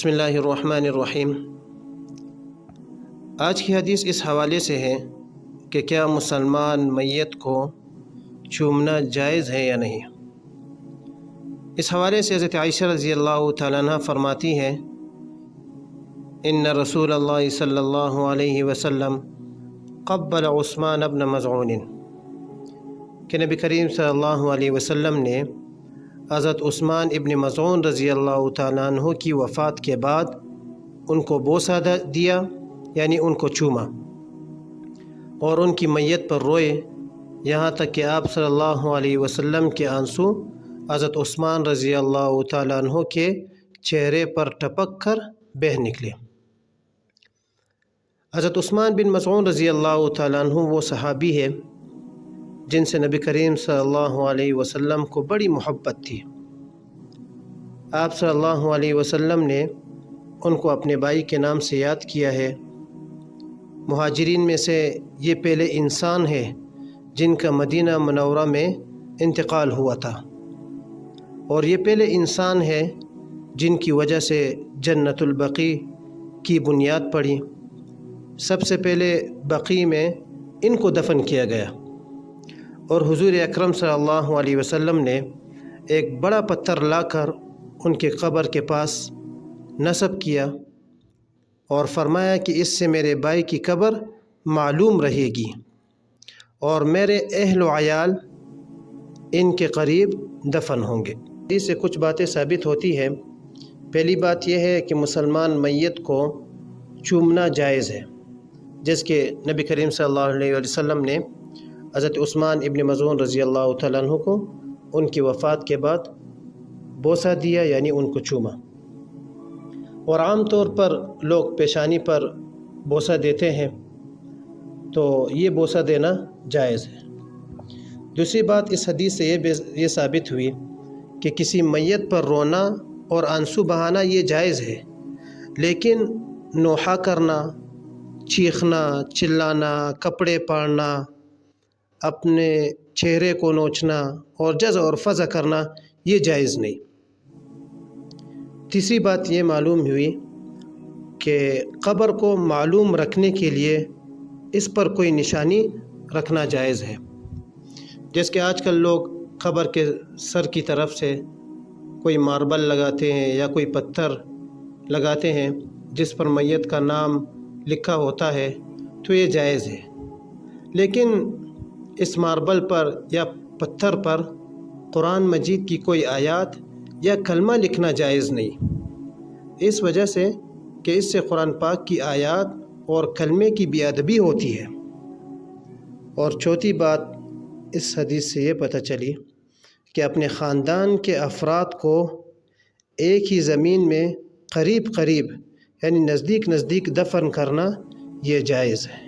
بسم اللہ الرحمن الرحیم۔ آج کی حدیث اس حوالے سے ہے کہ کیا مسلمان میت کو چومنا جائز ہے یا نہیں۔ اس حوالے سے حضرت عائشہ رضی اللہ تعالیٰ عنہ فرماتی ہے ان رسول اللہ صلی اللہ علیہ وسلم قبل عثمان ابن مظعون، کہ نبی کریم صلی اللہ علیہ وسلم نے حضرت عثمان ابن مظعون رضی اللہ تعالیٰ عنہ کی وفات کے بعد ان کو بوسہ دیا، یعنی ان کو چوما، اور ان کی میت پر روئے، یہاں تک کہ آپ صلی اللہ علیہ وسلم کے آنسو حضرت عثمان رضی اللہ تعالیٰ عنہ کے چہرے پر ٹپک کر بہہ نکلے۔ حضرت عثمان بن مظعون رضی اللہ تعالیٰ عنہ وہ صحابی ہے جن سے نبی کریم صلی اللہ علیہ وسلم کو بڑی محبت تھی۔ آپ صلی اللہ علیہ وسلم نے ان کو اپنے بھائی کے نام سے یاد کیا ہے۔ مہاجرین میں سے یہ پہلے انسان ہے جن کا مدینہ منورہ میں انتقال ہوا تھا، اور یہ پہلے انسان ہے جن کی وجہ سے جنت البقیع کی بنیاد پڑی۔ سب سے پہلے بقیع میں ان کو دفن کیا گیا، اور حضور اکرم صلی اللہ علیہ وسلم نے ایک بڑا پتھر لا کر ان کے قبر کے پاس نصب کیا اور فرمایا کہ اس سے میرے بھائی کی قبر معلوم رہے گی اور میرے اہل و عیال ان کے قریب دفن ہوں گے۔ اس سے کچھ باتیں ثابت ہوتی ہیں۔ پہلی بات یہ ہے کہ مسلمان میت کو چومنا جائز ہے، جس کے نبی کریم صلی اللہ علیہ وسلم نے حضرت عثمان ابن مظعون رضی اللہ تعالیٰ عنہ کو ان کی وفات کے بعد بوسہ دیا، یعنی ان کو چوما۔ اور عام طور پر لوگ پیشانی پر بوسہ دیتے ہیں، تو یہ بوسہ دینا جائز ہے۔ دوسری بات، اس حدیث سے یہ ثابت ہوئی کہ کسی میت پر رونا اور آنسو بہانا یہ جائز ہے، لیکن نوحہ کرنا، چیخنا، چلانا، کپڑے پاڑنا، اپنے چہرے کو نوچنا اور جز اور فضح کرنا یہ جائز نہیں۔ تیسری بات یہ معلوم ہوئی کہ قبر کو معلوم رکھنے کے لیے اس پر کوئی نشانی رکھنا جائز ہے، جس کہ آج کل لوگ قبر کے سر کی طرف سے کوئی ماربل لگاتے ہیں یا کوئی پتھر لگاتے ہیں جس پر میت کا نام لکھا ہوتا ہے، تو یہ جائز ہے۔ لیکن اس ماربل پر یا پتھر پر قرآن مجید کی کوئی آیات یا کلمہ لکھنا جائز نہیں، اس وجہ سے کہ اس سے قرآن پاک کی آیات اور کلمے کی بے ادبی ہوتی ہے۔ اور چوتھی بات، اس حدیث سے یہ پتہ چلی کہ اپنے خاندان کے افراد کو ایک ہی زمین میں قریب قریب، یعنی نزدیک نزدیک دفن کرنا یہ جائز ہے۔